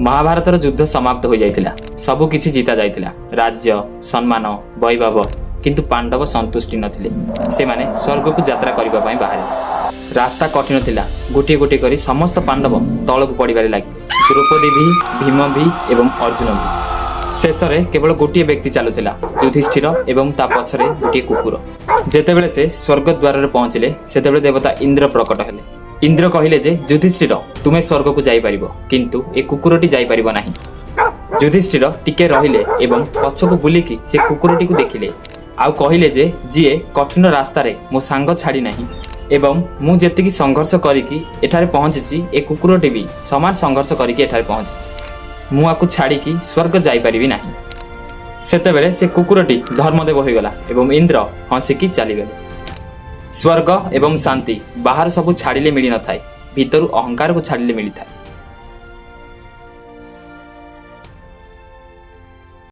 महाभारतर युद्ध समाप्त हो जाइतिला। सबु किछि जीता जाइतिला, राज्य सम्मान वैभव, किंतु पांडव संतुष्टि नथिले। से माने स्वर्ग को यात्रा करिबा पई बाहर। रास्ता कठिन थिला, गोटे गोटे करी समस्त पांडव तळक पड़िबारे लागे। द्रौपदी भी, भीम भी एवं अर्जुन भी। शेष रे केवल गोटे व्यक्ति चलुथिला, युधिष्ठिर एवं ता पछरे गोटे कुकुर। जेतेबेले से स्वर्ग द्वार रे पहुंचले सेतेबेले देवता इंद्र प्रकट हेले। इंद्र कहिले जे युधिष्ठिर तुमे स्वर्ग को जाई परिबो, किंतु ए कुकुरटी जाई परिबो नाही। युधिष्ठिर टिके रहिले एवं पछको बुलिकी से कुकुरटी को देखिले। आउ कहिले जे जीए कठिन रास्ता रे मो सांग छाड़ी नाही एवं मु जेतिकी संघर्ष करिकी एठारे पहुंचिची, ए कुकुरटी भी समान संघर्ष करिकी एठारे पहुंचिची। मु आकु छाड़ीकी स्वर्ग जाई परिबी नाही। सेतेबेले से कुकुरटी धर्मदेव होइगला एवं इंद्र हंसिकी चली गले। स्वर्ग एवं शांति बाहर सबु छाड़िले मिली न थाए, भीतरु अहंकार को छाड़िले मिली थाए।